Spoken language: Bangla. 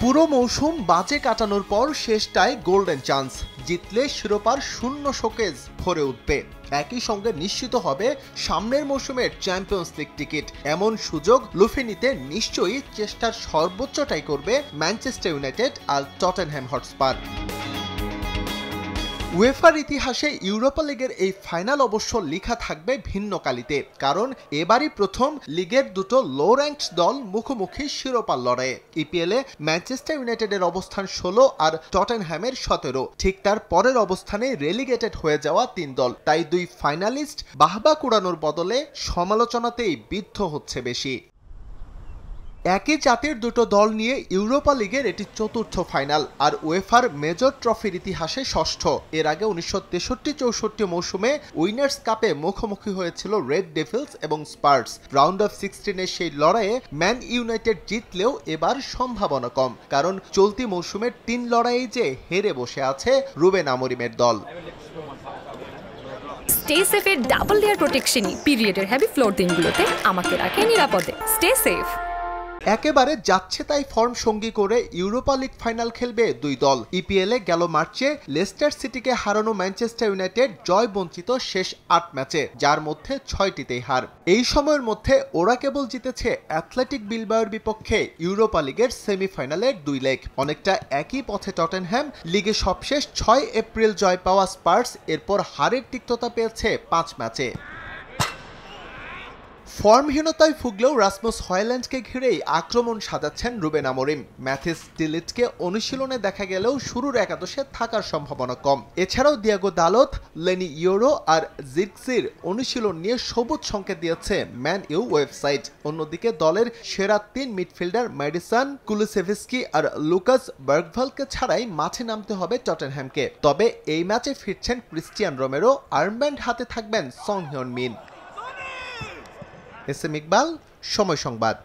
পুরো মৌসুম বাজে কাটানোর পর শেষটায় গোল্ডেন চান্স, জিতলে শিরোপার শূন্য শোকেজ ভরে উঠবে। একই সঙ্গে নিশ্চিত হবে সামনের মৌসুমের চ্যাম্পিয়ন্স লিগ টিকিট। এমন সুযোগ লুফে নিতে নিশ্চয়ই চেষ্টার সর্বোচ্চটাই করবে ম্যানচেস্টার ইউনাইটেড আর টটেনহ্যাম হটস্পার। উয়েফার ইতিহাসে ইউরোপা লিগের এই ফাইনাল অবশ্য লেখা থাকবে ভিন্ন কালিতে, কারণ এবারই প্রথম লিগের দুটো লো র্যাঙ্কড দল মুখোমুখি শিরোপার লড়াইয়ে। ইপিএলে ম্যানচেস্টার ইউনাইটেডের অবস্থান 16 আর টটেনহ্যামের 17। ঠিক তার পরের অবস্থানে রেলিগেটেড হয়ে যাওয়া তিন দল। তাই দুই ফাইনালিস্ট বাহবা কুড়ানোর বদলে সমালোচনাতেই বিদ্ধ হচ্ছে বেশি। একই জাতির দুটো দল নিয়ে ইউরোপা লিগের এটি চতুর্থ ফাইনাল আর উয়েফার মেজর ট্রফির ইতিহাসে ষষ্ঠ। এর আগে 1963-64 মৌসুমে উইনার্স কাপে মুখোমুখি হয়েছিল রেড ডেভিলস এবং স্পার্স। রাউন্ড অফ 16-এর সেই লড়াইয়ে ম্যান ইউনাইটেড জিতলেও এবার সম্ভাবনা কম, কারণ চলতি মৌসুমের 3 লড়াইয়ে যে হেরে বসে আছে রুবেন আমোরিমের দল। স্টে সেফের ডাবল লেয়ার প্রোটেকশনই পিরিয়ডের হেভি ফ্লোর দিনগুলোতে আমাকে রাখে নিরাপদে। Stay safe. একেবারে যাচ্ছে তাই ফর্ম সঙ্গী করে ইউরোপা লিগ ফাইনাল খেলবে দুই দল। ইপিএলে গেল মার্চে লেস্টার সিটিকে হারানো ম্যানচেস্টার ইউনাইটেড জয় বঞ্চিত শেষ 8 ম্যাচে, যার মধ্যে 6টিতেই হার। এই সময়ের মধ্যে ওরা কেবল জিতেছে অ্যাথলেটিক বিলবাওয়ের বিপক্ষে ইউরোপা লিগের সেমিফাইনালের 2 লেগ। অনেকটা একই পথে টটেনহ্যাম। লিগে সবশেষ 6 এপ্রিল জয় পাওয়া স্পার্স এরপর হারের তিক্ততা পেয়েছে 5 ম্যাচে। ফর্মহীনতায় ভুগলেও রাসমুস হয়ল্যান্ডকে ঘিরেই আক্রমণ সাজাচ্ছেন রুবেন আমোরিম। ম্যাথিস ডিলিটকে অনুশীলনে দেখা গেলেও শুরুর একাদশে থাকার সম্ভাবনা কম। এছাড়াও দিয়াগো দালত, লেনি ইয়োরো আর জিরক্সির অনুশীলন নিয়ে সবুজ সংকেত দিয়েছে ম্যান ইউ ওয়েবসাইট। অন্যদিকে দলের সেরা 3 মিডফিল্ডার ম্যাডিসন, কুলুসেভিস্কি আর লুকাস বার্গভালকে ছাড়াই মাঠে নামতে হবে টটেনহ্যামকে। তবে এই ম্যাচে ফিরছেন ক্রিস্টিয়ান রোমেরো, আর্মব্যান্ড হাতে থাকবেন সং হিউন মিন। এস এম ইকবাল, সময় সংবাদ।